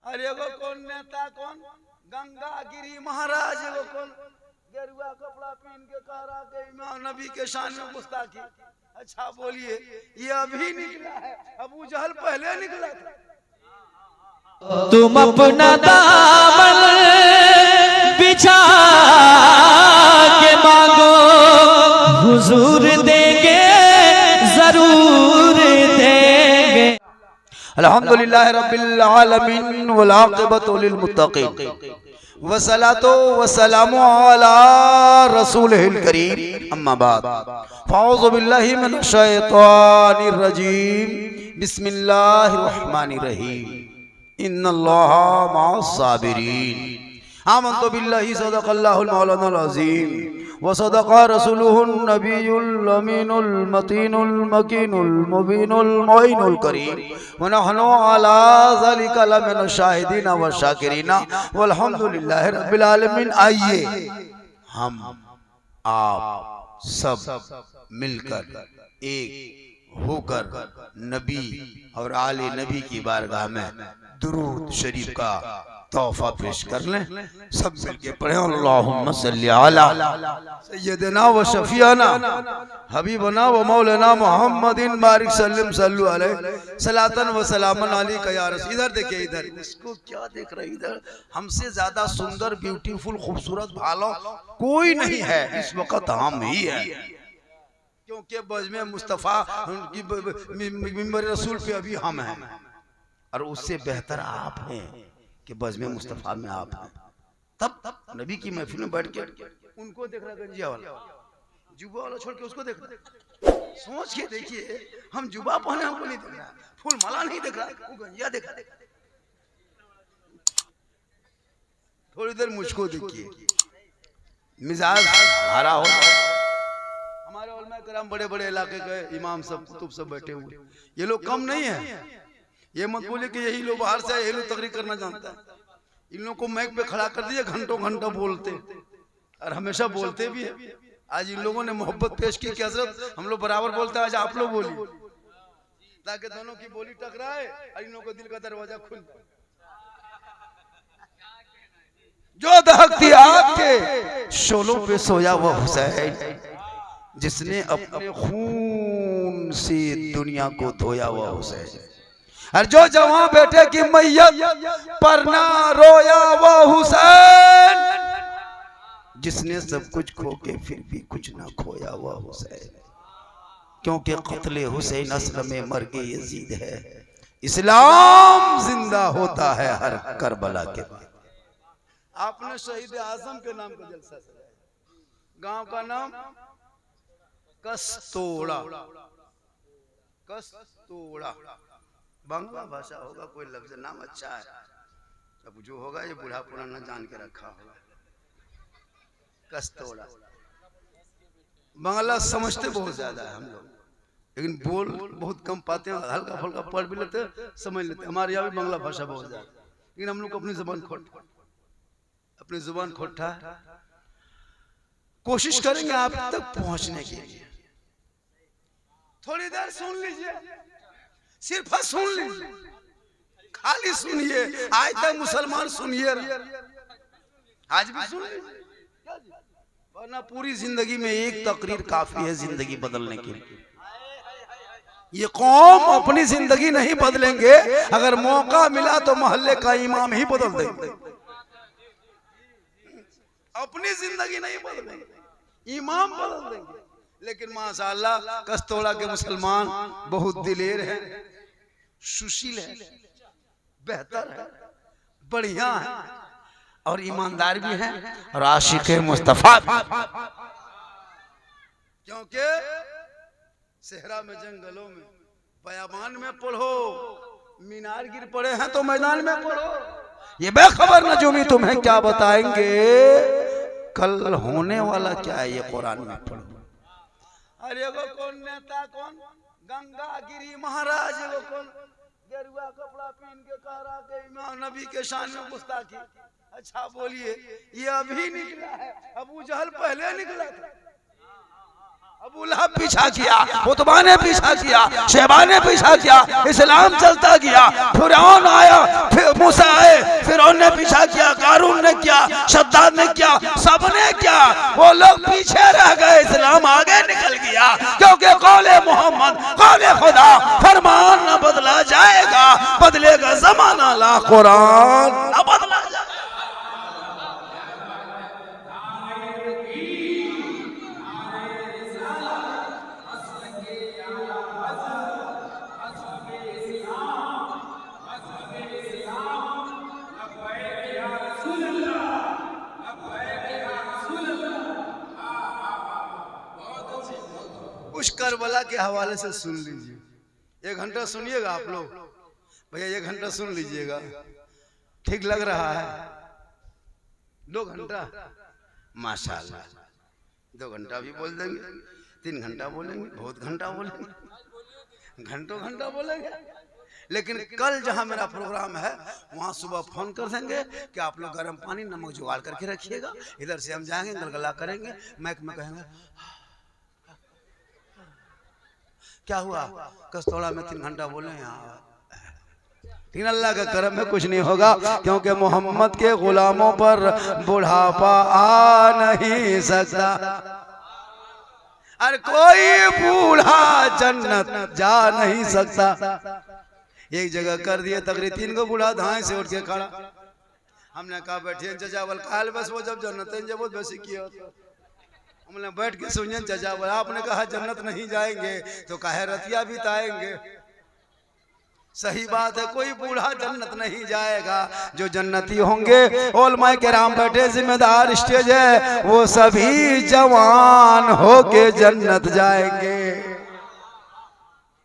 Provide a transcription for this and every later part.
अरे वो कौन नेता, कौन गंगा गिरी महाराज, वो कौन गेरुआ कपड़ा पहन के कह रहा कि इमाम नबी के शान में गुस्ताखी। अच्छा बोलिए, ये अभी निकला है, अबू जहल पहले निकला था। तुम अपना दामन बिछा के मांगो, हुजूर देंगे, जरूर देंगे। अल्हम्दुलिल्लाह रब्बिल आलमीन वल आक़िबतु लिल मुत्तक़ीन वस्सलातु वस्सलामु अला रसूलिल करीम, अम्मा बाद, फ़अऊज़ु बिल्लाहि मिनश शैतानिर रजीम, बिस्मिल्लाहिर रहमानिर रहीम, इन्नल्लाहा मअस साबिरीन, आमन्तु बिल्लाहि सदक़ल्लाहुल मौलानाल अज़ीम व सदक़ा रसूलुहुन नबियुल अमीनुल मतीनुल मकीनुल मुबीनुल मुइनुल करीम व नहनु अला ज़ालिका लमिन शाहिदीन व शाकिरीन वल्हम्दुलिल्लाहि रब्बिल आलमीन। आइए हम आप सब मिलकर एक होकर नबी और आले नबी की बारगाह में दुरूद शरीफ का तोहफा पेश कर लें। सब मिलके पढ़े अल्लाहुम्मा सल्ली अला सय्यदना व शफीअना हबीबना व मौलाना मुहम्मदिन बारिक सल्लम सल्लु अलैहि सलातन व सलामन अलैका या रसूल। इधर देखिए, इधर इसको क्या देख रहे, इधर हमसे ज्यादा सुंदर ब्यूटीफुल खूबसूरत भालो कोई नहीं है, इस वक्त हम ही है, क्योंकि बज़्म मुस्तफ़ा मिंबर रसूल पे अभी हम हैं, और उससे बेहतर आप हैं कि बज़्म मुस्तफ़ा में आप हैं। तब नबी की महफिल में बैठ के उनको देख रहा, गंजिया वाला जुबा वाला छोड़ के उसको देख रहा। सोच के देखिए, हम जुबा पहने हमको नहीं देख रहा, फूल माला नहीं देख रहा, वो गंजिया देख रहा। थोड़ी देर मुझको देखिए, मिजाज हरा हो। हमारे उलमा कराम बड़े बड़े इलाके के इमाम सब कुतुब सब बैठे हुए, ये लोग कम नहीं है। ये मत बोले कि यही लोग बाहर से ये लोग तकरीर करना जानता है। इन लोगों को माइक पे खड़ा कर दिया, घंटों घंटों बोलते और हमेशा बोलते भी है। आज इन लोगों ने मोहब्बत पेश की कि हजरत हम लोग बराबर बोलते हैं, आज आप लोग बोलिए, ताकि दोनों की बोली टकराए और इन लोगों को दिल का दरवाजा खुल जाए। जो दहकती आग के शोलों पे सोया वो हुसैन, जिसने अपने खून से दुनिया को धोया वो हुसैन, और जो जवां बेटे की मैयत पर ना रोया वो हुसैन, जिसने सब कुछ खो के फिर भी कुछ ना खोया वो हुसैन, क्योंकि क़त्ल हुसैन असल में मर्ग यजीद है। इस्लाम जिंदा होता है हर करबला के बाद। आपने शहीद आजम के नाम का जलसा सजाया, गांव का नाम कस्तोड़ा, कस्तोड़ा बांग्ला भाषा होगा, कोई लफ्ज नाम अच्छा है, अब जो होगा ये बूढ़ा पुराना जान के रखा होगा। कस्तोड़ा बांग्ला समझते बहुत ज्यादा है हम लोग, लेकिन बोल बहुत कम पाते हैं, हल्का फुल्का पढ़ भी लेते समझ लेते। हमारे यहाँ भी बांग्ला भाषा बहुत ज्यादा, लेकिन हम लोग अपनी जुबान खोटा कोशिश करेंगे आप तक पहुंचने के लिए। थोड़ी देर सुन लीजिए, सिर्फ सुन लीजिए, खाली सुनिए। आज तक मुसलमान सुनिए, आज भी सुन लीजिए, वरना पूरी जिंदगी में एक तकरीर काफी है जिंदगी बदलने के लिए। ये कौम अपनी जिंदगी नहीं बदलेंगे, अगर मौका मिला तो मोहल्ले का इमाम ही बदल देंगे। अपनी जिंदगी नहीं बदलेंगे, इमाम बदल देंगे। लेकिन माशाअल्लाह कस्तोड़ा के मुसलमान बहुत दिलेर हैं, सुशील है, बेहतर है, बढ़िया है और ईमानदार भी है और आशिक मुस्तफा। क्योंकि सहरा में, जंगलों में, बयाबान में पढ़ो, मीनार गिर पड़े हैं तो मैदान में पढ़ो। ये बेखबर नजूमी तुम्हें क्या बताएंगे, कल होने वाला क्या है ये कुरान में पढ़ो। अरे वो कौन नेता, कौन गंगा गिरी महाराज, वो कौन गेरुआ कपड़ा पहन के कह रहा कि इमाम नबी के शान में गुस्ताखी। अच्छा बोलिए, ये अभी निकला है, अबू जहल पहले निकला था। अबू लहब पीछा किया, उतबा ने पीछा किया, शैबा ने पीछा किया, इस्लाम चलता गया, फिरौन आया, फिर मूसा आए, फिरौन ने पीछा किया, कारून ने किया, शद्दाद ने किया, सबने किया। वो लोग पीछे रह गए, इस्लाम आगे निकल गया। क्योंकि कौले मोहम्मद, कौले खुदा, फरमान न बदला जाएगा, बदलेगा जमाना ला कुरान न बदला जाएगा। उस करबला के हवाले से सुन लीजिए। 1 घंटा सुनिएगा आप लोग भैया, 1 घंटा सुन लीजिएगा। ठीक लग रहा है? 2 घंटा माशाल्लाह, 2 घंटा भी बोल देंगे, 3 घंटा बोलेंगे, बहुत घंटा बोलेंगे, घंटों घंटा बोलेंगे। लेकिन कल जहां मेरा प्रोग्राम है वहां सुबह फोन कर देंगे कि आप लोग गर्म पानी नमक जुगाड़ करके रखिएगा। इधर से हम जाएंगे, गलगला करेंगे, मैक में कहेंगे क्या हुआ, कस्तौड़ा में 3 घंटा बोले यहाँ। लेकिन अल्लाह का करम में कुछ नहीं होगा, क्योंकि मोहम्मद के गुलामों पर बुढ़ापा आ नहीं सकता। अरे कोई बूढ़ा जन्नत जा नहीं सकता। एक जगह कर दिए तकरीर, 3 को बूढ़ा धाए से उठ के खड़ा। हमने कहा बैठिए चचा, बोल काल बस वो जब जन्नत जब वैसे किया हमने बैठ के सुनिए चचा। बोला आपने कहा जन्नत नहीं जाएंगे तो काहे रतिया बिताएंगे। सही बात है, कोई बूढ़ा जन्नत नहीं जाएगा। जो जन्नती होंगे ओलमाए किराम बैठे, जिम्मेदार स्टेज है, वो सभी जवान होके जन्नत जाएंगे।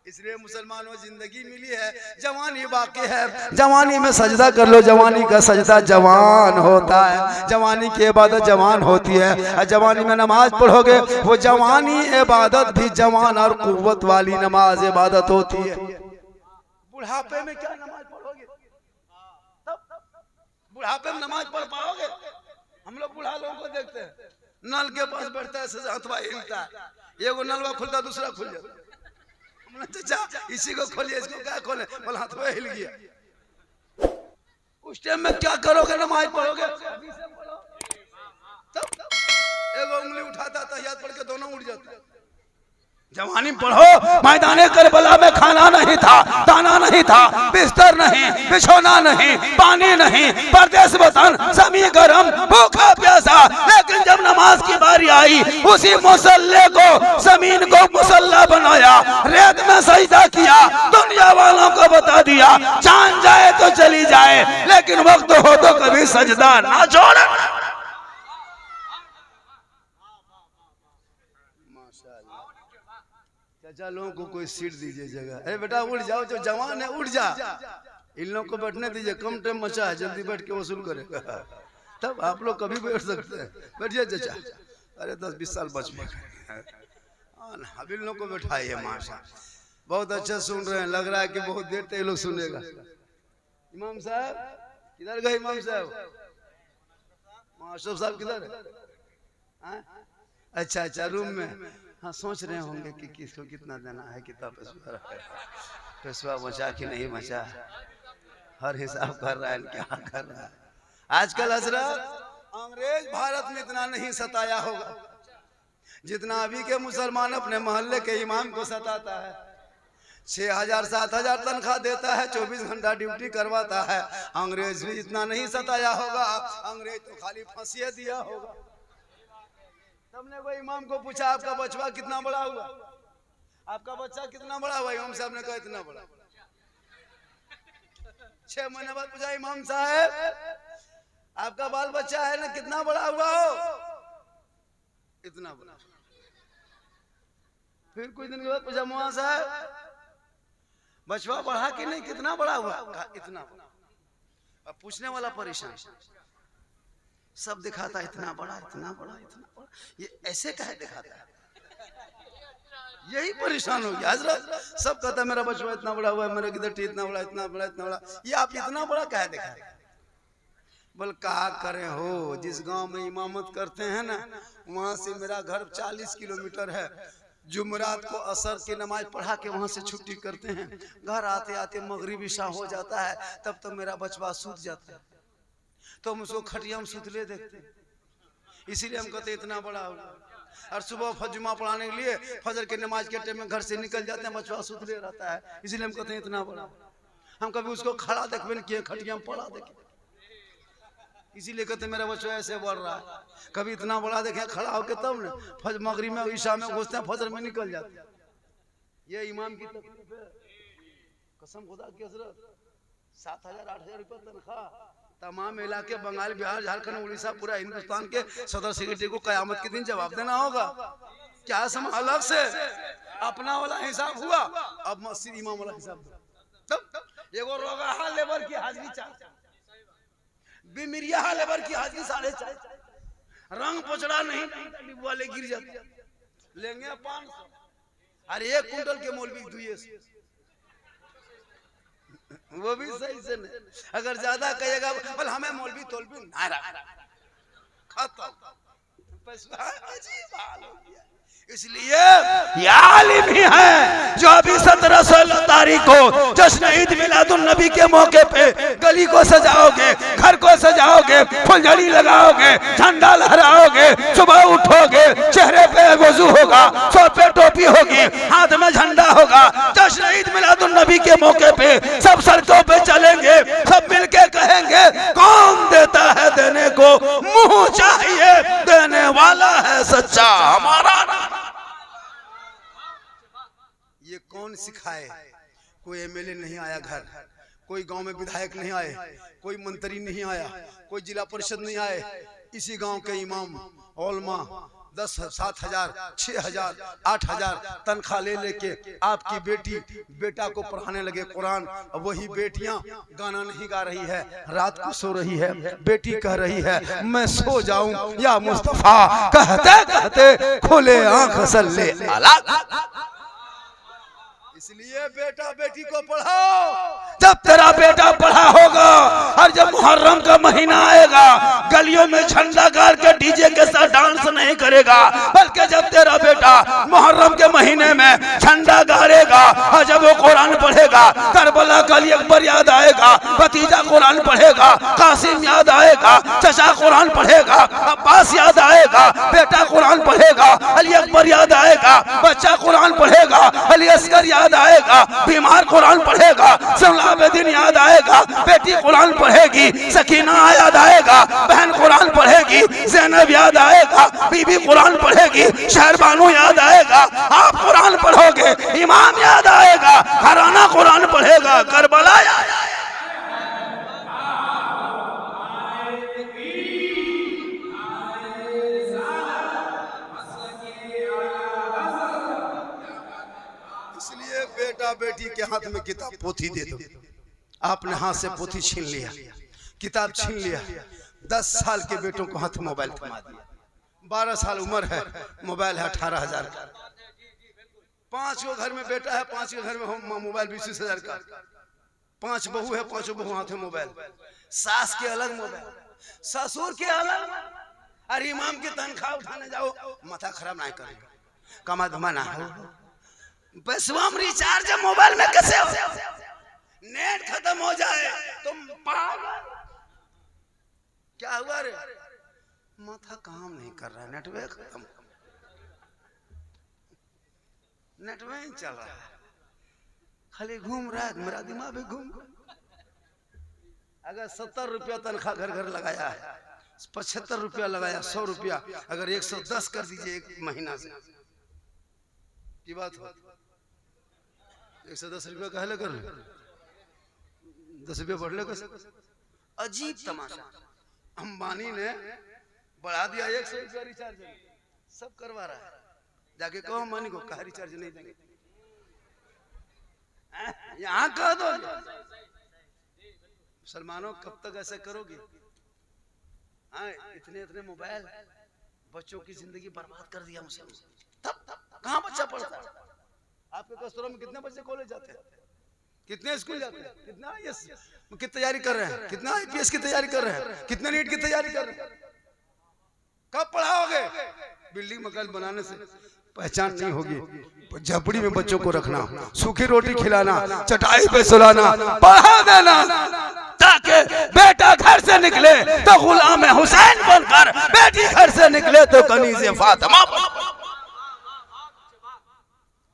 इसलिए मुसलमानों जिंदगी मिली है, जवानी बाकी है। जवानी में सजदा कर लो, जवानी का सजदा जवान होता है, जवानी की इबादत जवान होती है। और जवानी में नमाज पढ़ोगे वो जवानी इबादत भी जवान और कुव्वत वाली नमाज इबादत होती है। बुढ़ापे में क्या नमाज पढ़ोगे? बुढ़ापे में नमाज पढ़ पाओगे? हम लोग बुढ़ा लोगों को देखते हैं, नल के पास बैठता है, अथवा हिलता है, एगो नलवा खुलता दूसरा खुल जाता। चाचा इसी को खोलिए, इसको क्या खोले, बोला हाथ में हिल गया। उस टाइम में क्या करोगे? नमाज पढ़ोगे, तब एगो उंगली उठाता तहियात पढ़ के दोनों उड़ जाते। जवानी पढ़ो, मैदाने करबला में खाना नहीं था, दाना नहीं था, बिस्तर नहीं, बिछोना नहीं, पानी नहीं, परदेश वतन, जमी गरम, भूखा प्यासा। लेकिन जब नमाज की बारी आई, उसी मुसल्ले को, जमीन को मुसल्ला बनाया, रेत में सजदा किया, दुनिया वालों को बता दिया जान जाए तो चली जाए, लेकिन वक्त हो तो कभी सजदा ना छोड़े। चाचा लोगों को कोई सीट दीजिए जगह। अरे बेटा उठ जाओ, जो जवान है उठ जा, इन लोगों को बैठने दीजिए, कम टाइम मचा है, जल्दी बैठ के वसूल करेगा। तब आप लोग कभी बैठ सकते हैं, बैठिए चाचा। अरे 10-20 साल बच में अब इन लोगों को बैठाइए। माशा बहुत अच्छा सुन रहे हैं, लग रहा है कि बहुत देर तक लोग सुनेगा। इमाम साहब किधर गए? इमाम साहब, अशरफ साहब किधर है? अच्छा अच्छा रूम में। हाँ सोच रहे होंगे कि किसको कितना देना है, कितना पैसा बचा कि नहीं बचा, हर हिसाब कर रहा है, क्या कर रहा है। आजकल हजरत अंग्रेज भारत में इतना नहीं सताया होगा जितना अभी के मुसलमान अपने मोहल्ले के इमाम को सताता है। 6,000-7,000 तनख्वाह देता है, 24 घंटा ड्यूटी करवाता है। अंग्रेज भी इतना नहीं सताया होगा, अंग्रेज तो खाली फांसी दिया होगा। हमने वो इमाम को पूछा आपका बचवा कितना बड़ा हुआ, आपका बच्चा कितना बड़ा हुआ? इमाम साहब ने कहा इतना बड़ा। 6 महीने बाद पूछा इमाम साहब आपका बाल बच्चा है ना, कितना बड़ा हुआ हो? इतना बड़ा। फिर कुछ दिन के बाद पूछा मुआ साहब बचवा बढ़ा कि नहीं, कितना बड़ा हुआ? कहा इतना बड़ा। अब पूछने वाला परेशान, सब दिखाता इतना बड़ा, इतना बड़ा, इतना बड़ा, ये ऐसे कहे दिखाता है, यही परेशान हो गया हजरत। सब कहता है मेरा बचवा इतना बड़ा हुआ है, मेरा गिदटी इतना बड़ा, इतना बड़ा, इतना बड़ा, ये आप इतना बड़ा कहे दिखाते हैं। बोल कहा करें हो, जिस गांव में इमामत करते हैं ना, वहां से मेरा घर 40 किलोमीटर है। जुमरात को असर की नमाज पढ़ा के वहां से छुट्टी करते हैं, घर आते आते मगरिब इशा हो जाता है, तब तो मेरा बचवा सूत जाता है। तो हम उसको खटिया में सुतले देखते, इसीलिए हम कहते इतना बड़ा होगा। और सुबह जुमा पढ़ाने के लिए फजर के नमाज के टाइम में घर से निकल जाते हैं, बच्चा सुतले रहता है, इसीलिए हम कहते हैं इतना बड़ा। हम कभी उसको खड़ा देखबे नहीं किए, खटिया में पढ़ा देखे, इसीलिए कहते मेरा बच्चा ऐसे बढ़ रहा है। कभी इतना बड़ा देखे खड़ा होके तब न फजर मगरिब में ईशा में घुसते हैं, फजर में निकल जाते हैं। ये इमाम की तकलीफ है, कसम खुदा की हजरत। 7,000-8,000 रुपया तनख्वाह, तमाम इलाके बंगाल, बिहार, झारखंड, उड़ीसा, पूरा हिंदुस्तान के सदर सेक्रेटरी को कयामत के दिन जवाब देना होगा। क्या सम अलग से अपना वाला हिसाब हुआ, अब मस्जिद इमाम वाला हिसाब दो। एगो रोगा लेबर की हाजिरी 4, बिमिरिया लेबर की हाजिरी 4.5, रंग पोचड़ा नहीं डिब्बा वाले गिर जाते, लेंगे 500। अरे 1 कुंटल के मौलवी 200, वो भी सही से नहीं। अगर ज्यादा कहेगा बोल हमें मौलवी तौलवी ना खत्म, अजीब हाल हो गया। इसलिए ये आलिम ही है जो अभी 17-16 तारीख को जश्न ईद मिलादुन नबी के मौके पे गली को सजाओगे, घर को सजाओगे, फुलझड़ी लगाओगे, झंडा लहराओगे, सुबह उठोगे, चेहरे पे वजू होगा, सर पे टोपी होगी, हाथ में झंडा होगा। जश्न ईद मिलादुन नबी के मौके पे सब सड़कों पे चलेंगे, सब मिलके कहेंगे कौन देता है देने को, मुंह चाहिए देने वाला है सच्चा हमारा। ये कौन सिखाए? कोई एमएलए नहीं आया घर, कोई गांव में विधायक नहीं आए, कोई मंत्री नहीं आया, कोई जिला परिषद नहीं आए। इसी गांव के इमाम औलमा 10, 7,000, 6,000, 8,000 तनख्वाह ले लेके आपकी बेटा को पढ़ाने लगे कुरान। वही बेटियां गाना नहीं गा रही है, रात को सो रही है, बेटी कह रही है मैं सो जाऊं या मुस्तफा, कहते कहते खुले आंख सल्ले अला। इसलिए बेटा बेटी को पढ़ाओ। जब तेरा बेटा पढ़ा होगा और जब मुहर्रम का महीना आएगा, गलियों में झंडा गाड़ के डीजे के साथ डांस नहीं करेगा, बल्कि जब तेरा बेटा मुहर्रम के महीने में झंडा गाड़ेगा और जब वो कुरान पढ़ेगा, करबला का अली अकबर याद आएगा, भतीजा कुरान पढ़ेगा, कासिम याद आएगा, चचा कुरान पढ़ेगा, अब्बास याद आएगा, बेटा कुरान पढ़ेगा, अली अकबर याद आएगा, बच्चा कुरान पढ़ेगा, अली असगर याद आएगा, बीमार कुरान पढ़ेगा, सलाहुद्दीन याद आएगा, बेटी कुरान पढ़ेगी, सकीना याद आएगा, बहन कुरान पढ़ेगी, ज़ैनब याद आएगा, बीबी कुरान पढ़ेगी, शहरबानू याद आएगा, आप कुरान पढ़ोगे, इमाम याद आएगा, घराना कुरान पढ़ेगा, करबला याद आएगा। बेटा बेटी के हाथ में किताब पोथी दे दो। आपने हाथ से पोथी छीन लिया, किताब छीन लिया। 10 साल के बेटों को हाथ मोबाइल थमा दिया, 12 साल उम्र है, मोबाइल है 18,000 का। 5 गो घर में बेटा है, 5 के घर में मोबाइल 20,000 का। 5 बहू है, 5 बहू हाथ में मोबाइल। सास के अलग मोबाइल, ससुर के अलग। अरे इमाम की तनख्वाह उठाने जाओ, माथा खराब नहीं करेगा, कमा धमा ना हो। बसवाम रिचार्ज मोबाइल में कैसे हो? नेट खत्म हो जाए तुम पागल। क्या हुआ रे? माथा काम नहीं कर रहा, नेटवर्क खत्म, नेटवर्क चल रहा है, खाली घूम रहा है, मेरा दिमाग भी घूम। अगर 70 रुपया तनख्वाह घर घर लगाया है, 75 रुपया लगाया, 100 रुपया, अगर 110 कर दीजिए एक महीना से, की बात हो। 110 रुपया कहले कर, 10 रुपया बढ़ ले। अजीब तमाशा, अंबानी ने बढ़ा दिया 100 रुपया रिचार्ज, सब करवा रहा है। जाके कहो अंबानी को, कहा रिचार्ज नहीं देंगे, यहाँ कह दो। मुसलमानों कब तक ऐसा करोगे? इतने मोबाइल बच्चों की जिंदगी बर्बाद कर दिया मुसलमान। तब कहाँ बच्चा पढ़ता है? आपके कस्तूरबा में कितने बच्चे कॉलेज जाते हैं, कितने स्कूल जाते हैं, कितना आईएएस की तैयारी कर रहे हैं, कितना आईपीएस की तैयारी कर रहे हैं, कितने नीट की तैयारी कर रहे हैं। कब पढ़ाओगे? बिल्डिंग मकान बनाने से पहचान नहीं होगी। झपड़ी में बच्चों को रखना, सूखी रोटी खिलाना, चटाई पे सुलाना, पढ़ा देना, ताकि बेटा घर से निकले तो गुलाम हुसैन बनकर, बेटी घर से निकले तो कनीज़े फातिमा।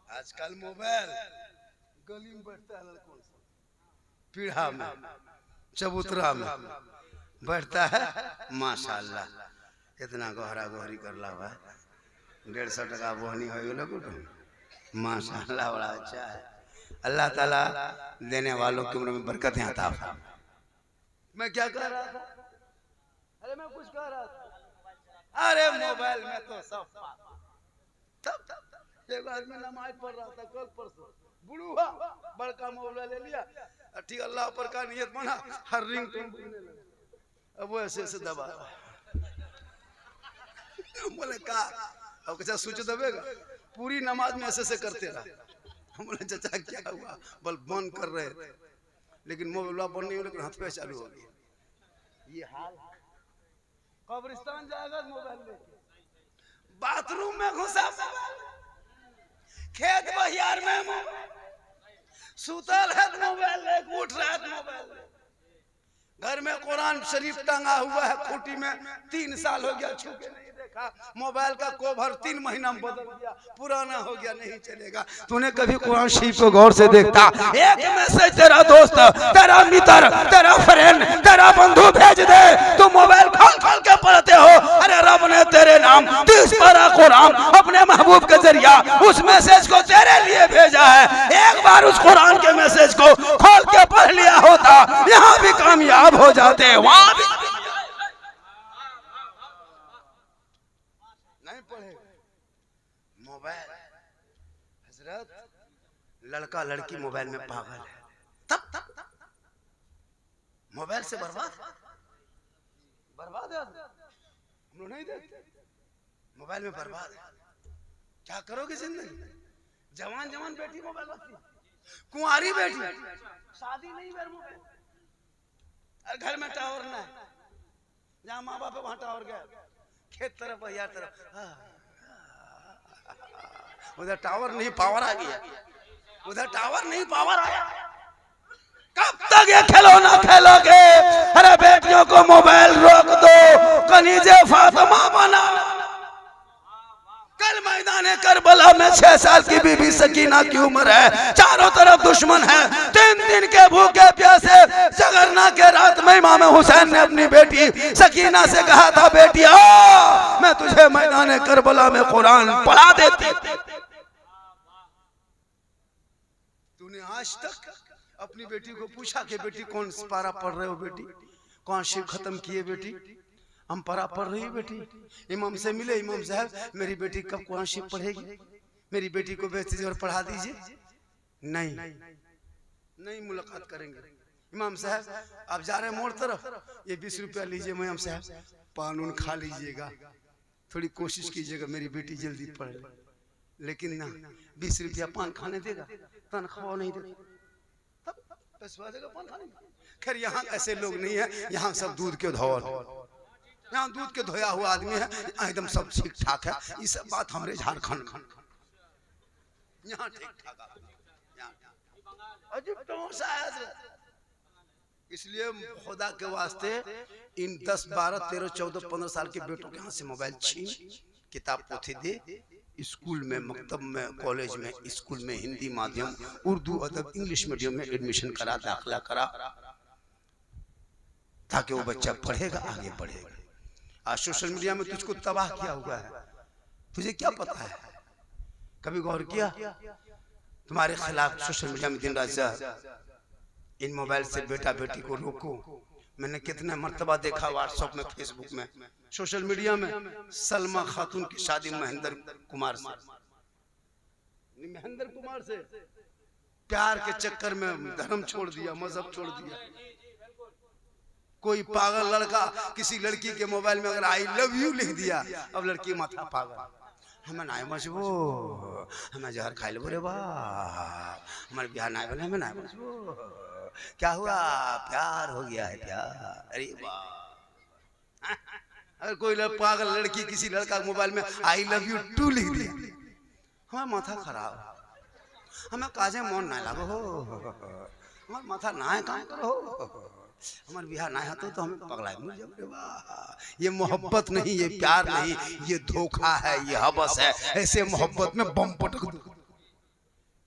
आजकल मोबाइल गली में बैठता है लड़कों से, पीढ़ा में चबूतरा में बैठता है, माशाल्लाह इतना गहरा गहरी कर ला भाई, 150 टका बोहनी हो गए, माशाल्लाह बड़ा अच्छा है। अल्लाह ताला देने वालों की उम्र में बरकतें अता फरमाए। मैं क्या कह रहा था? अरे मैं कुछ कह रहा था, अरे मोबाइल में तो सब तब एक आदमी नमाज पढ़ रहा था कल परसों, बुढ़ूआ बड़का मोबाइल ले लिया, ठीक अल्लाह पर का नियत बना, हर रिंग टोन बजने लगा, अब वो ऐसे दबा बोले का अब कैसा स्विच दबेगा, पूरी नमाज में ऐसे करते रहा। हम बोले चाचा क्या हुआ? बल बंद कर रहे थे लेकिन मोबाइल बंद नहीं हो, लेकिन हाथ पे चालू हो गया। ये हाल कब्रिस्तान जाएगा मोबाइल लेके, बाथरूम में घुसा मोबाइल, खेत बहियार में मोबाइल, सुतल है मोबाइल लेके, उठ रहा है मोबाइल, घर में कुरान शरीफ टंगा हुआ है खूंटी में, 3 साल हो गया छू के नहीं देखा, मोबाइल का कवर 3 महीना में बदल गया, पुराना हो गया, नहीं चलेगा। तूने कभी कुरान शरीफ को गौर से देखता? एक मैसेज तेरा दोस्त, तेरा मित्र, तेरा फ्रेंड, तेरा बंधु भेज दे, तू मोबाइल खोल खोल के पढ़ते हो, अरे रब ने तेरे नाम 30 पारा कुरान अपने महबूब के जरिया उस मैसेज को तेरे लिए भेजा है। एक बार उस कुरान के मैसेज को खोल के पढ़ लिया होता, यहाँ भी कामयाब हो जाते, वहां भी नहीं पढ़े। मोबाइल हजरत, लड़का लड़की मोबाइल में पागल है, तब मोबाइल से बर्बाद है, हम लोग नहीं देखते, मोबाइल में बर्बाद है। क्या करोगे जिंदगी? जवान बेटी मोबाइल रखती, कुंवारी बेटी शादी नहीं कर मोबाइल, और घर में टावर ना है, जहाँ माँ बाप है वहाँ टावर गया, खेत तरफ या तरफ, उधर टावर नहीं पावर आ गया, उधर टावर नहीं पावर आया। कब तक ये खिलौना खेलोगे? अरे बेटियों को मोबाइल रोक दो, कनीज़े फातिमा बना। कल मैदान करबला में 6 साल की बीबी सकीना की उम्र है, चारों तरफ दुश्मन है, 3 दिन के भूखे प्यासे जगरना के रात में इमाम हुसैन ने अपनी बेटी सकीना से कहा था, बेटी आ मैं तुझे मैदान करबला में कुरान पढ़ा देती। तूने आज तक अपनी बेटी को पूछा कि बेटी कौन पारा पढ़ रहे हो, बेटी कौन शिव खत्म किए, बेटी हम पारा पढ़ रही है, बेटी इमाम से मिले, इमाम साहब मेरी बेटी कब कुरान शिव पढ़ेगी, मेरी बेटी को भेज दीजिए और पढ़ा दीजिए। नहीं मुलाकात करेंगे। इमाम साहब आप जा रहे हैं मोड़ तरफ, ये 20 रुपया लीजिए, इमाम साहब पान उन खा लीजिएगा, थोड़ी कोशिश कीजिएगा मेरी बेटी जल्दी पढ़े, लेकिन ना 20 रुपया पान खाने देगा, तनख्वाह नहीं देगा, पान खाने। खैर यहाँ ऐसे लोग नहीं है, यहाँ सब दूध के धौल, यहाँ दूध के धोया हुआ आदमी है, एकदम सब ठीक ठाक है। ये सब बात हमारे झारखंड यहाँ ठीक ठाक, इसलिए खुदा के वास्ते इन 10, 12, 13, 14, 15 साल के बेटों के हाथ से मोबाइल छीन, किताब पोथी दे, स्कूल में, मकतब में, कॉलेज में, स्कूल में हिंदी माध्यम, उर्दू अदब, इंग्लिश मीडियम में एडमिशन करा, दाखिला करा, ताकि वो बच्चा पढ़ेगा, आगे बढ़ेगा। आज सोशल मीडिया में तुझको तबाह किया हुआ है, तुझे क्या पता है? कभी गौर किया? तुम्हारे खिलाफ सोशल मीडिया में दिन रात इन मोबाइल से बेटा बेटी को रोको। मैंने कितने मर्तबा देखा व्हाट्सएप में, फेसबुक में, सोशल मीडिया में, सलमा खातून की शादी महेंद्र कुमार से प्यार के चक्कर में धर्म छोड़ दिया, मजहब छोड़ दिया। कोई पागल लड़का किसी लड़की के मोबाइल में अगर आई लव यू लिख दिया, अब लड़की माथा पागल, हमें ना मजबू, हमें जहर खाई लो रे बा, हमारे बिहार ना बोले, हमें ना मजबू, क्या हुआ? प्यार हो गया है, प्यार। अरे वाह, अगर कोई पागल लड़की किसी लड़का के मोबाइल में आई लव यू 2 लिख दिया, हमारा माथा खराब, हमें काजे मन ना लगो हो, हमारा माथा ना है कहाँ करो, हमारे बिहार ना है तो हमें पगला मिल जाओगे। वाह, ये मोहब्बत नहीं, ये प्यार नहीं, ये धोखा है, ये हवस है। ऐसे मोहब्बत में बम पटक दो,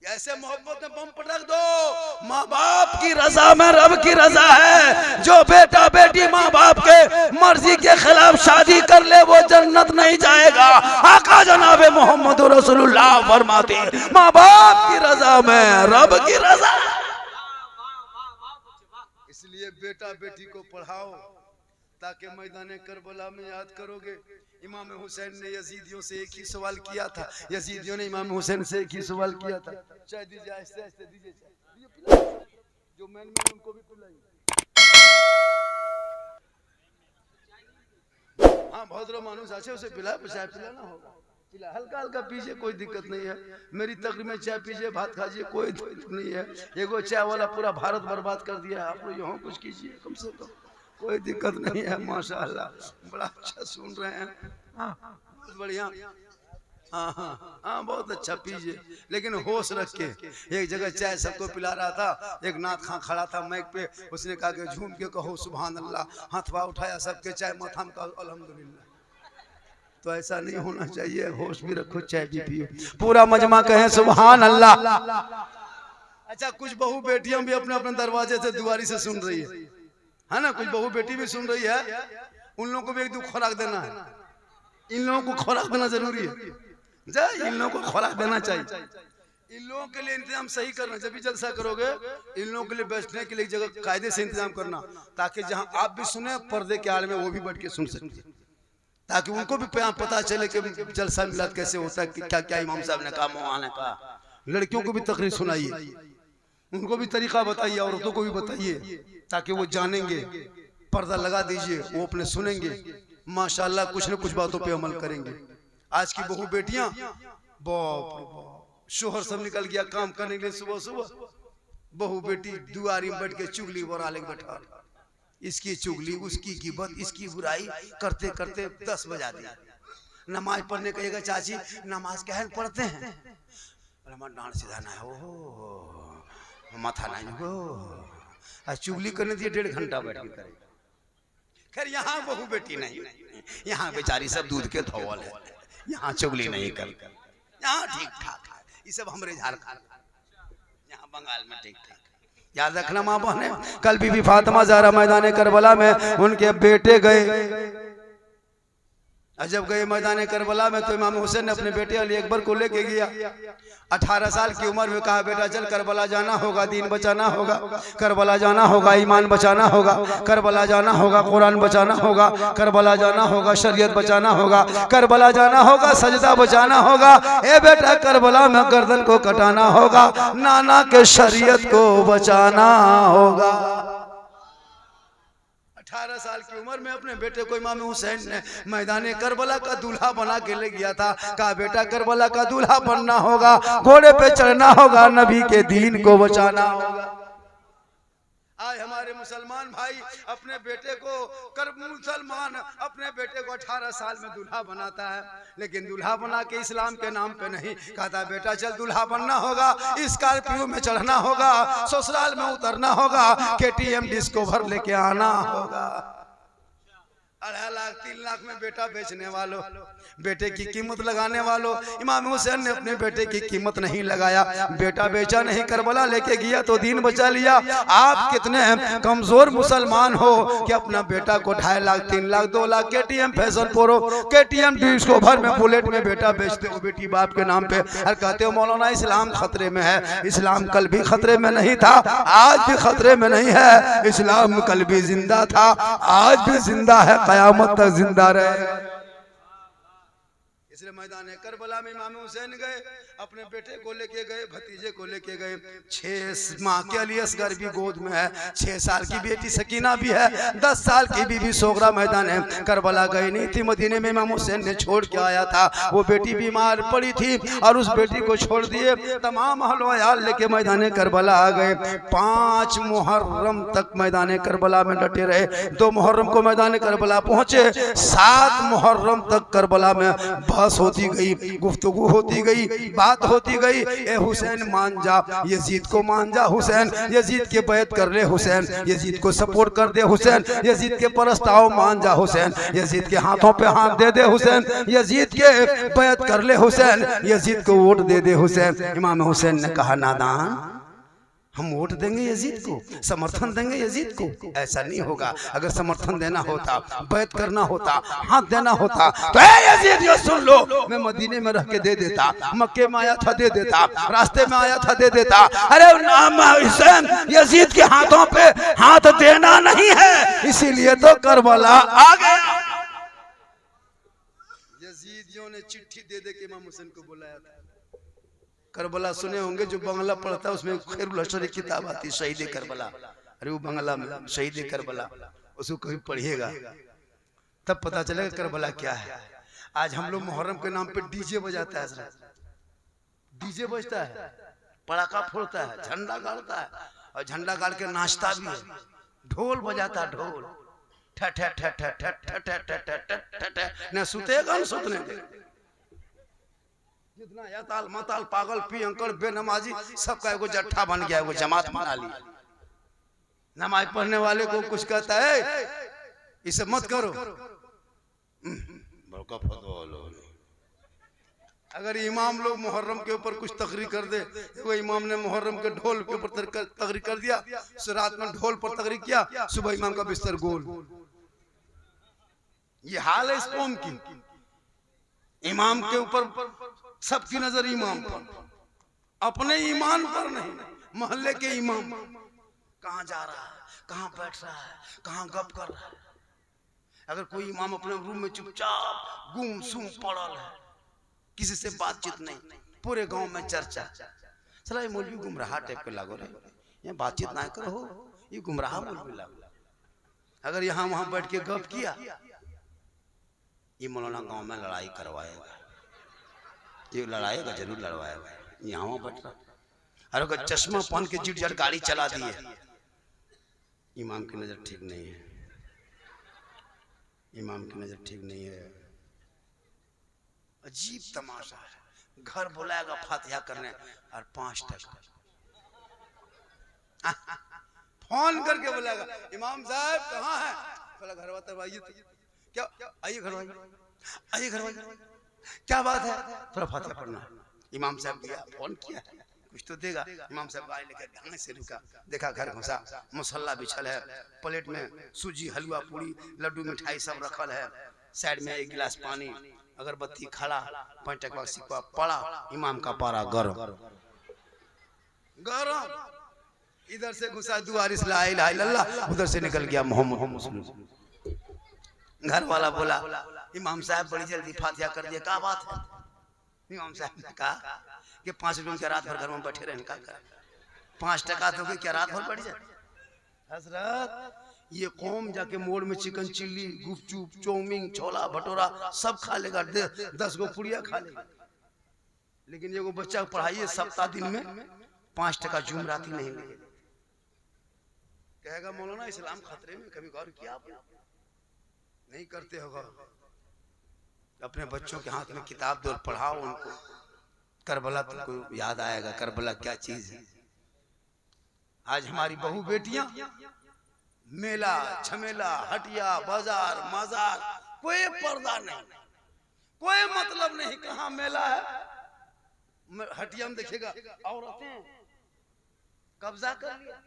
ऐसे मोहब्बत में बम पटक दो। माँ बाप की रजा में रब की रजा है। जो बेटा बेटी माँ बाप के मर्जी के खिलाफ शादी कर ले वो जन्नत नहीं जाएगा। आका जनाबे मोहम्मद रसूलुल्लाह फरमाते माँ बाप की रजा में रब की रजा। इसलिए बेटा बेटी को पढ़ाओ ताकि मैदान करबला में याद करोगे। इमाम हुसैन ने यजीदियों से एक ही सवाल किया था, यजीदियों ने इमाम हुसैन से एक ही सवाल किया था। चाय दीजिए, आहिस्ते आहिस्ते दीजिए, जो मैन में उनको भी पिलाइए। हाँ, भद्र मानुस अच्छे उसे पिला, चाय पिलाना होगा, पिला हल्का हल्का पीजिए, कोई दिक्कत नहीं है। मेरी तकरीर में चाय पीजिए, भात खाइए, कोई दिक्कत नहीं है। एगो चाय वाला पूरा भारत बर्बाद कर दिया है, आप लोग यहाँ कुछ कीजिए कम से कम, कोई दिक्कत नहीं है। माशाअल्लाह, बड़ा अच्छा सुन रहे हैं, बहुत बढ़िया। हाँ हाँ हाँ, बहुत अच्छा पीजिए, लेकिन होश रख के। एक जगह चाय सबको पिला रहा था, एक नाथ खां खड़ा था माइक पे, उसने कहा कि झूम के कहो सुभान अल्लाह, हाथवा उठाया, सबके चाय माथा में कहा अल्हम्दुलिल्लाह। तो ऐसा नहीं होना चाहिए, होश भी रखो, चाय भी पियो, पूरा मजमा कहे सुभान अल्लाह। अच्छा, कुछ बहू बेटियां भी अपने अपने दरवाजे से दुआरी से सुन रही है ना, कुछ बहू बेटी भी सुन रही है। उन लोगों को भी एक दो खुराक देना है, इन लोगों को खुराक देना जरूरी है। इन लोगों को खुराक देना चाहिए, इन लोगों के लिए इंतजाम सही करना। जब भी जलसा करोगे इन लोगों के लिए बैठने के लिए जगह कायदे से इंतजाम करना, ताकि जहां आप भी सुने पर्दे के आड़ में वो भी बैठ के सुन सके, ताकि उनको भी पता चले कि जलसा मिलाद कैसे होता है, क्या क्या इमाम साहब ने कहा, मौलाना ने कहा। लड़कियों को भी तकरीर सुनाइए, उनको भी तरीका बताइए, औरतों को भी बताइए, ताकि वो जानेंगे। पर्दा लगा दीजिए, वो अपने सुनेंगे, माशाअल्लाह कुछ न कुछ बातों पे अमल करेंगे। आज की बहू बेटियां, बाप शोहर सब निकल गया काम करने के लिए, सुबह सुबह बहू बेटी दुआरी में बैठ के चुगली बना ले बैठा, इसकी चुगली, उसकी गिबत, इसकी बुराई करते करते 10 बजा दिया। नमाज पढ़ने कहेगा चाची नमाज क्या है पढ़ते हैं, डांड सीधा ना हो, माथा नहीं हो, चुगली करने दिए 1.5 घंटा बैठ के करेगा। खैर यहाँ बहू बेटी नहीं, यहाँ बेचारी सब दूध के धोवल है, यहाँ चुगली नहीं कर, यहाँ ठीक ठाक है। ये सब हमारे झारखंड, यहाँ बंगाल में ठीक ठाक। याद रखना माँ बहने, कल बीबी फातिमा ज़हरा मैदान करबला में उनके बेटे गए, जब गए मैदान करबला में तो इमाम हुसैन ने अपने बेटे अली अकबर को लेके गया। 18 साल की उम्र में कहा बेटा चल करबला जाना होगा, दीन बचाना होगा, करबला जाना होगा, ईमान बचाना होगा, करबला जाना होगा, कुरान बचाना होगा, करबला जाना होगा, शरीयत बचाना होगा, करबला जाना होगा, सजदा बचाना होगा। ए बेटा करबला में गर्दन को कटाना होगा, नाना के शरीयत को बचाना होगा। 18 साल की उम्र में अपने बेटे को इमाम हुसैन ने मैदान करबला का दूल्हा बना के ले गया था। कहा बेटा करबला का दूल्हा बनना होगा, घोड़े पे चढ़ना होगा, नबी के दीन को बचाना होगा। आज हमारे मुसलमान भाई अपने बेटे को मुसलमान अपने बेटे को 18 साल में दूल्हा बनाता है, लेकिन दूल्हा बना के इस्लाम के नाम पे नहीं। कहता बेटा चल दूल्हा बनना होगा, स्कॉर्पियो में चढ़ना होगा, ससुराल में उतरना होगा, KTM डिस्कवर लेके आना होगा। 2.5 लाख 3 लाख में बेटा बेचने वालों, बेटे की कीमत लगाने वालों, इमाम हुसैन ने अपने बेटे की कीमत नहीं लगाया। बेटा बेचा नहीं, करबला लेके गया तो दीन बचा लिया। आप कितने कमजोर मुसलमान हो कि अपना बेटा को 2.5 lakh 3 lakh 2 lakh KTM fashion pro, KTM discover में बुलेट में बेटा बेचते हो बेटी बाप के नाम पे, और कहते हो मौलाना इस्लाम खतरे में है। इस्लाम कल भी खतरे में नहीं था, आज भी खतरे में नहीं है। इस्लाम कल भी जिंदा था, आज भी जिंदा है, कयामत तक जिंदा रहे। इसलिए मैदान करबला में इमाम हुसैन गए, अपने बेटे को लेके गए, भतीजे को लेके गए। 6 माह के अली असगर भी गोद में है, 6 साल की बेटी सकीना भी है, 10 साल की बीबी सोगरा मैदान करबला गई नहीं थी। मदीने में इमाम हुसैन ने छोड़ के आया था, वो बेटी बीमार पड़ी थी और उस बेटी को छोड़ दिए। तमाम अहल वयाल लेके मैदान करबला आ गए। 5 मुहर्रम तक मैदान करबला में डटे रहे। 2 मुहर्रम को मैदान करबला पहुंचे, 7 मुहर्रम तक करबला में बहस होती गई, गुफ्तगू होती गई, बात होती गई, ए हुसैन मान जा, यजीद को मान जा हुसैन, यजीद के बैत कर ले हुसैन, यजीद को सपोर्ट कर दे हुसैन, यजीद के प्रस्ताव मान जा हुसैन, यजीद के हाथों पे हाथ दे दे हुसैन, यजीद के बैत कर ले हुसैन, यजीद को वोट दे दे हुसैन। इमाम हुसैन ने कहा नादान, हम वोट देंगे यजीद को, समर्थन देंगे यजीद को? ऐसा नहीं होगा। अगर समर्थन देना होता, बैत करना होता, हाथ देना होता तो यजीद ये सुन लो, मैं मदीने में रह के दे देता, मक्के में आया था दे देता, रास्ते में आया था दे देता। अरे नाम हुसैन, यजीद के हाथों पे हाथ देना नहीं है, इसीलिए तो करबला आ गया। यजीदियों ने चिट्ठी दे दे के इमाम हुसैन को बुलाया था। करबला सुने होंगे, जो बंगला पढ़ता है उसमें खैरुल हशर की किताब आती है, शहीद करबला। अरे वो बंगला में शहीद करबला, उसको कभी पढ़िएगा तब पता चलेगा करबला क्या है। आज हम लोग मुहर्रम के नाम पे डीजे बजाता है, डीजे बजता है, पटाखा फोड़ता है, झंडा गाड़ता है, और झंडा गाड़ के नाचता भी है, ढोल बजाता है, ढोल ठ ठ ठ ठ ठ ठ ठ ठ ठ न सुतेगा न सुतने दे। जितना या ताल मताल पागल पी अंकड़ बेनमाजी सबका एगो जट्ठा बन गया, एगो जमात बना ली। नमाज पढ़ने वाले को कुछ कहता है इसे मत करो, अगर इमाम लोग मुहर्रम के ऊपर कुछ तकरीर कर दे, वो इमाम ने मुहर्रम के ढोल के ऊपर तकरीर कर दिया, रात में ढोल पर तकरीर किया, सुबह इमाम का बिस्तर गोल। ये हाल है इस कौम की। इमाम के ऊपर सबकी नजर इमाम पर, अपने ईमान पर नहीं, मोहल्ले के इमाम। कहां जा रहा है, कहां बैठ रहा है, कहां गप कर रहा है। अगर कोई इमाम अपने रूम में चुपचाप गुमसुम पड़ल है, किसी से बातचीत नहीं, पूरे गांव में चर्चा, चला ये मौलवी गुमराह टाइप के लागो रहे, ये बातचीत ना करो, ये गुमराह मौलवी लागो। अगर यहाँ वहां बैठ के गप किया, ये मौलाना गांव में लड़ाई करवाएगा, ये लड़ाएगा, जरूर लड़वाएगा, यहाँ बैठ रहा। अरे अगर चश्मा पहन के जिट जट गाड़ी चला दी है, इमाम की नजर ठीक नहीं है, इमाम की नजर ठीक नहीं है। अजीब तमाशा है। घर बुलाएगा फातिहा करने और 5 टका फोन करके बुलाएगा, इमाम साहब कहाँ है? बोला घर वाले आइए, क्या आइए घर वाले, आइए घर वाले, क्या बात है? थोड़ा फातिहा पढ़ना है। इमाम साहब गया, फोन किया, कुछ तो देगा। इमाम साहब गाड़ी लेकर ढंग से रुका, देखा घर घुसा, मसल्ला बिछल है, प्लेट में सूजी हलवा पूरी लड्डू मिठाई सब रखल है, साइड में 1 गिलास पानी, अगरबत्ती खड़ा, 5 टका सिक्का पड़ा, इमाम का पारा गरम गरम। इधर से घुसा दुआरिस ला इलाहा इल्लल्लाह, उधर से निकल गया मोहम्मद। घर वाला बोला इमाम साहब बड़ी जल्दी फातिहा कर दिया, क्या बात है? इमाम साहब ने कहा कि 5 रुपये क्या रात भर घर में बैठे रहे, क्या कर 5 टका तो क्या रात भर बैठ जाए? हजरत ये कौम जाके मोड़ में चिकन चिल्ली, गुपचुप, चाउमीन, छोला भटूरा सब खा लेगा, 10 गो पुड़िया खा लेगा, लेकिन ये बच्चा पढ़ाइए सप्ताह दिन में 5 टका जुमराती नहीं मिलेगा। कहेगा मौलाना इस्लाम खतरे में, कभी गौर किया आपने? नहीं करते होगा। अपने बच्चों के हाथ में किताब दो, पढ़ाओ उनको, करबला तुमको याद आएगा, करबला क्या चीज है। आज हमारी बहू बेटियां मेला झमेला, हटिया, बाजार, मजार, कोई पर्दा नहीं, कोई मतलब नहीं। कहाँ मेला है, हटिया में देखेगा औरतें कब्जा कर लिया,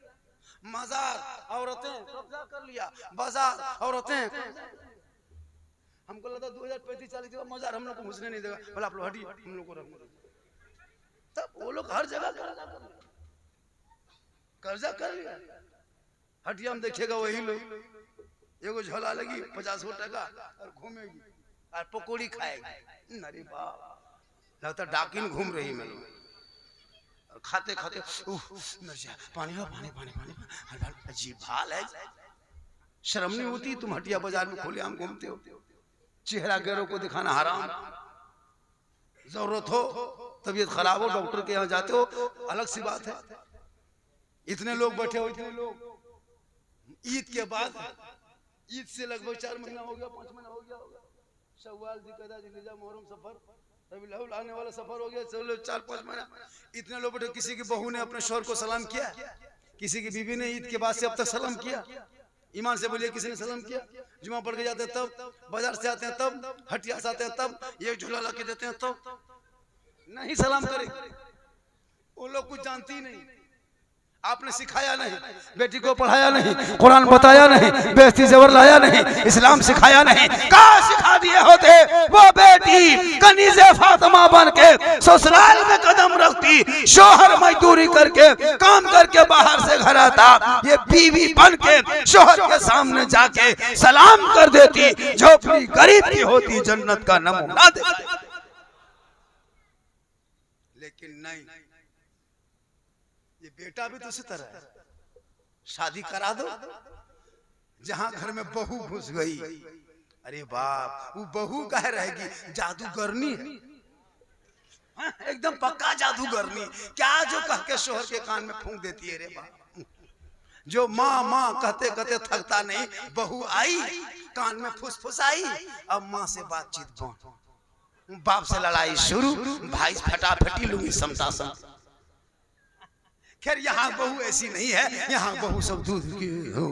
मजार औरतें कब्जा कर लिया, बाजार औरतें। हमको लगा 2035-40 के मजार हम लोग को घुसने नहीं देगा, बोला आप लोग हटिए, हम लोग को रखने। तब वो लोग हर जगह कब्जा कर लिया। हटिया में देखेगा वही लोग, एगो झोला लगी 50 टका और घूमेगी और पकौड़ी खाएगी। अरे बाप, लगता डाकिन घूम रही मैं, खाते खाते पानी लो, पानी पानी पानी। अजीब हाल है, शर्म नहीं होती? तुम हटिया बाजार में खोले आम घूमते हो, चेहरा गैरों को दिखाना हराम। जरूरत हो, तबीयत खराब हो, डॉक्टर के यहाँ जाते हो, अलग सी बात है। इतने लोग बैठे हो, इतने लोग। ईद के बाद, ईद से लगभग 4 महीना हो गया, 5 महीना हो गया होगा, शव्वाल, जिलकदा, जिलहिज्जा, मुहर्रम, सफर, आने वाला सफर हो गया, चलो 4-5 महीना, इतने लोग बैठे, किसी की बहू ने अपने शौहर को सलाम किया? किसी की बीवी ने ईद के बाद से अब तक सलाम किया? ईमान से बोलिए, किसी ने सलाम किया? जुमा पढ़ के जाते हैं तब, बाजार से आते हैं तब, हटिया से आते हैं तब, ये झूला ला के देते हैं तब नहीं सलाम करे। वो लोग कुछ जानती ही नहीं, आपने सिखाया नहीं, बेटी को पढ़ाया नहीं, कुरान बताया नहीं, बेइज्जती ज़बर लाया नहीं, इस्लाम सिखाया नहीं। कहाँ सिखा दिए होते वो बेटी कनीज़े फातिमा बन के ससुराल में कदम रखती, शोहर मजदूरी करके काम करके बाहर से घर आता, ये बीवी बन के शोहर के सामने जाके सलाम कर देती, झोपड़ी गरीब की होती, जन्नत का नमूना देती। लेकिन नहीं, ये बेटा भी तो उसी तरह है। शादी करा दो, जहां घर में बहू घुस गई, अरे बाप, वो बहू कह रहेगी जादूगरनी है, एकदम पक्का जादूगरनी। क्या जो कह के शोहर के कान में फूंक देती है, रे बाप। जो माँ माँ कहते कहते थकता नहीं, बहू आई कान में फुसफुसाई, अब माँ से बातचीत बंद, बाप से लड़ाई शुरू, भाई फटाफटी लूंगी समता सम। खैर यहाँ बहू ऐसी नहीं है, यहाँ बहू सब दूध की हो,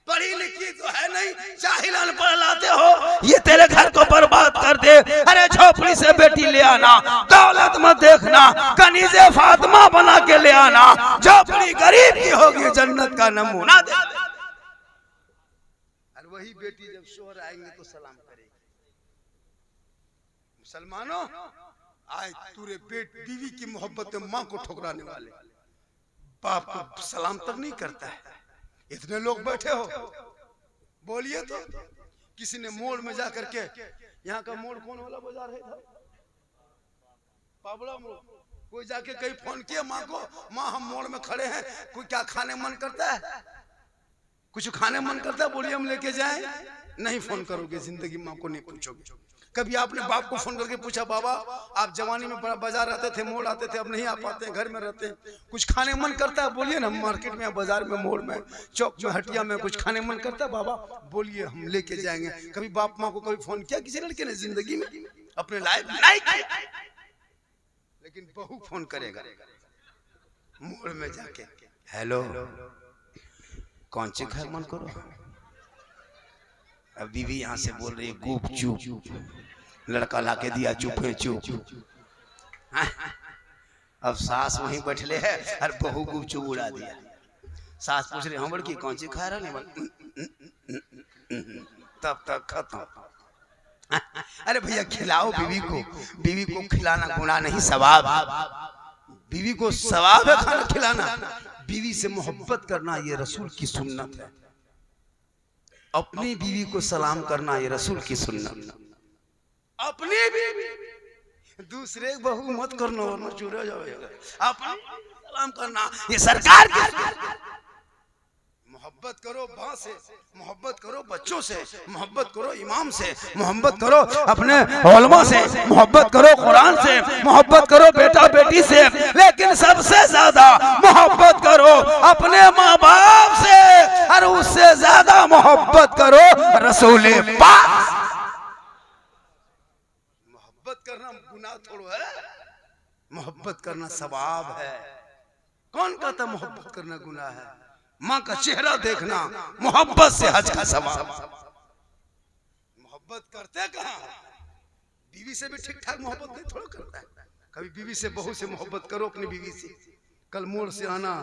पढ़ी लिखी तो है नहीं, जाहिल अनपढ़ लाते हो, ये तेरे घर को बर्बाद कर दे। अरे झोपड़ी से बेटी ले आना, दौलत मत देखना, कनीज़े फातिमा बना के ले आना, झोपड़ी गरीब की होगी, जन्नत का नमूना दे। और वही बेटी जब शोहर आएंगे तो सलाम करेगी। मुसलमानों, आज तुरे बीवी की मोहब्बत में माँ को ठुकराने वाले बाप को सलाम तक नहीं करता है। इतने लोग बैठे हो, बोलिए तो। किसी ने मोड़ में जा करके, यहाँ का मोड़ कौन वाला बाजार है, पाबड़ा मोड़, कोई जाके कहीं फोन किया माँ को, माँ हम मोड़ में खड़े हैं, कोई क्या खाने मन करता है, कुछ खाने मन करता है, बोलिए हम लेके जाएं। नहीं फोन करोगे जिंदगी, माँ को नहीं पूछोगे। कभी आपने बाप को फोन करके पूछा, बाबा आप जवानी में बड़ा बाजार आते थे, मोड़ आते थे, अब नहीं आ पाते हैं, घर में रहते हैं, कुछ खाने मन करता है, बोलिए ना। मार्केट में, बाजार में, मोड़ में, चौक में, हटिया में कुछ खाने मन करता है, बाबा बोलिए हम लेके जाएंगे। कभी बाप माँ को कभी फोन किया किसी लड़के ने जिंदगी में? अपने लाइफ नहीं किया। लेकिन बहू फोन करेगा मोड़ में जाके, हेलो कौन सी खाए मन करो। अब बीवी यहाँ से बोल रही है गुप चुप, लड़का लाके दिया चुपे चुप। अब सास वहीं बैठले है और बहू गुप चुप उड़ा दिया। सास पूछ रही हम की कौन सी खा रहा, तब तक खत्म। अरे भैया खिलाओ बीवी को, बीवी को खिलाना गुनाह नहीं सवाब, बीवी को सवाब है खाना खिलाना। बीवी से मोहब्बत करना ये रसूल की सुन्नत है। अपनी बीवी को सलाम करना ये रसूल की सुन्नत। अपनी बीवी, दूसरे बहू मत करना वरना चोरी हो जाएगा। अपनी सलाम करना ये सरकार की। मोहब्बत करो माँ से, मोहब्बत करो बच्चों से, मोहब्बत करो इमाम से, मोहब्बत करो अपने उलमा से, मोहब्बत करो कुरान से, मोहब्बत करो बेटा बेटी से, लेकिन सबसे ज्यादा मोहब्बत करो अपने माँ बाप से, और उससे ज्यादा मोहब्बत करो रसूल पाक। मोहब्बत करना गुनाह थोड़ा है, मोहब्बत करना सवाब है। कौन कहता मोहब्बत करना गुनाह है? माँ का चेहरा देखना मोहब्बत से हज का सवाब। मोहब्बत करते कहाँ? बीवी से भी ठीक ठाक मोहब्बत नहीं थोड़ा करता है। कभी बीवी से, बहू से मोहब्बत करो अपनी बीवी से। कल मोड़ से आना,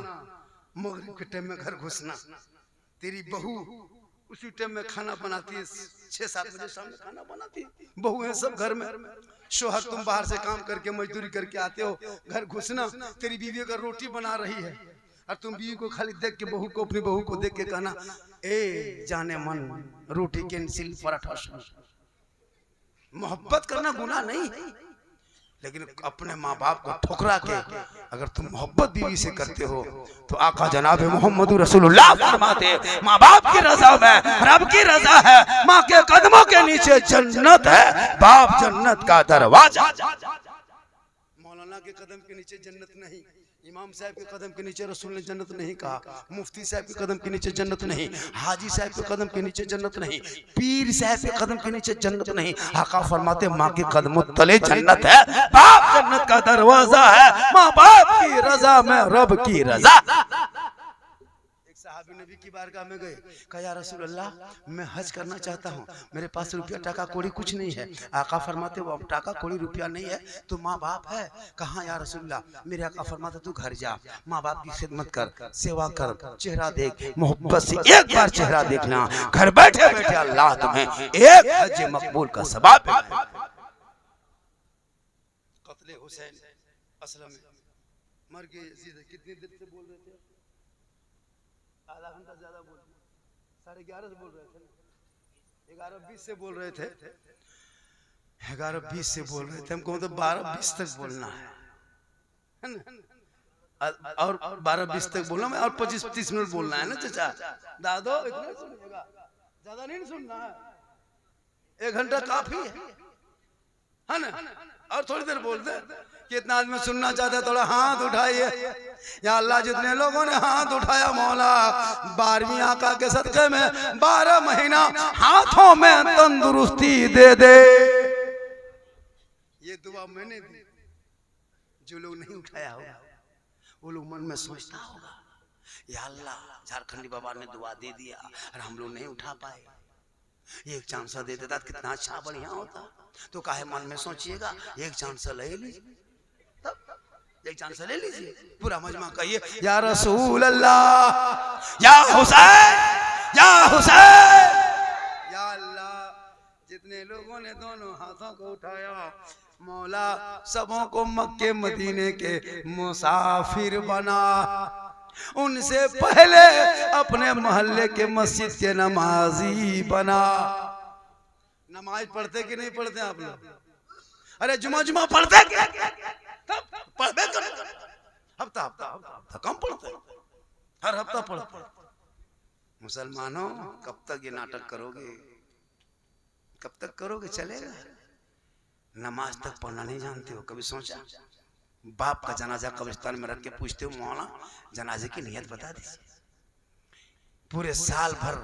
मगरिब के टाइम में घर घुसना, तेरी बहू उसी टाइम में खाना बनाती है, 6-7 बजे सामने खाना बनाती है, बहू है सब घर में। शोहर तुम बाहर से काम करके मजदूरी करके आते हो, घर घुसना, तेरी बीवी अगर रोटी बना रही है और तुम बीवी को खाली देख के, बहू को, अपनी बहू को देख के कहना, ए जाने मन रोटी कैंसिल पराठा। मोहब्बत करना गुनाह नहीं, लेकिन अपने माँ बाप को ठुकरा के अगर तुम मोहब्बत बीवी से करते हो तो आका जनाब मोहम्मद रसूलुल्लाह फरमाते, माँ बाप की रजा में रब की रजा है, माँ के कदमों के नीचे जन्नत है, बाप जन्नत का दरवाजा। मौलाना के कदम के नीचे जन्नत नहीं, इमाम साहब के कदम के नीचे रसूल ने जन्नत नहीं कहा, मुफ्ती साहब के कदम के नीचे जन्नत नहीं, हाजी साहब के कदम के नीचे जन्नत नहीं, पीर साहब के कदम के नीचे जन्नत नहीं। आका फरमाते माँ के कदमों तले जन्नत है, बाप जन्नत का दरवाजा है, माँ बाप की रजा में रब की रजा। साहबी नबी की बारगाह में गए, कहा या रसूल अल्लाह मैं हज करना चाहता हूँ, मेरे पास रुपया टाका कोड़ी कुछ नहीं है। आका फरमाते वो टाका कोड़ी रुपया नहीं है तो माँ बाप है। कहाँ या रसूल अल्लाह, मेरे आका फरमाते तू घर जा, माँ बाप की खिदमत कर, सेवा कर, चेहरा देख, मोहब्बत से एक बार चेहरा देखना, घर बैठे बैठे अल्लाह तुम्हें एक हज मकबूल का सवाब। कत्ले हुसैन असलम मर गए, कितनी देर से बोल रहे थे? आधा घंटा ज्यादा बोल, 11:30 से बोल रहे थे, 11:20 से बोल रहे थे, 11:20 से बोल रहे थे। हमको मतलब 12:20 तक बोलना है ना, और 12:20 तक बोलना है और 25-30 मिनट बोलना है ना चाचा दादो, इतना सुनिएगा, ज्यादा नहीं सुनना है, 1 घंटा काफी है ना। और थोड़ी देर बोलते कितना आदमी सुनना चाहते हैं, थोड़ा हाथ उठाइए। या अल्लाह जितने लोगों ने हाथ उठाया मौला 12वीं आका के सदक़े में 12 महीना हाथों में तंदुरुस्ती दे दे। ये दुआ मैंने दी, जो लोग नहीं उठाया होगा वो लोग मन में सोचता होगा या अल्लाह झारखंडी बाबा ने दुआ दे दिया और हम लोग नहीं उठा पाए, एक चांस दे देता कितना अच्छा बढ़िया होता। तो काहे मन में सोचिएगा, एक चांस ले लीजिए, एक चांस ले लीजिए, पूरा मजमा कहिए या रसूल अल्लाह, या हुसैन, या हुसैन, या अल्लाह। जितने लोगों ने दोनों हाथों को उठाया मौला सबों को मक्के मदीने के मुसाफिर बना, उनसे पहले अपने मोहल्ले के मस्जिद के नमाजी बना। नमाज पढ़ते कि नहीं पढ़ते आप लोग? अरे जुमा पढ़ते क्या? पढ़ते हफ्ता हफ्ता हफ्ता कम पढ़ते, हर हफ्ता पढ़ते। मुसलमानों कब तक ये नाटक करोगे, कब तक करोगे? चलेगा? नमाज तक पढ़ना नहीं जानते हो? कभी सोचा? बाप का जनाजा कब्रिस्तान में रख के पूछते हो मौला जनाजे की नियत बता दीजिए। पूरे साल भर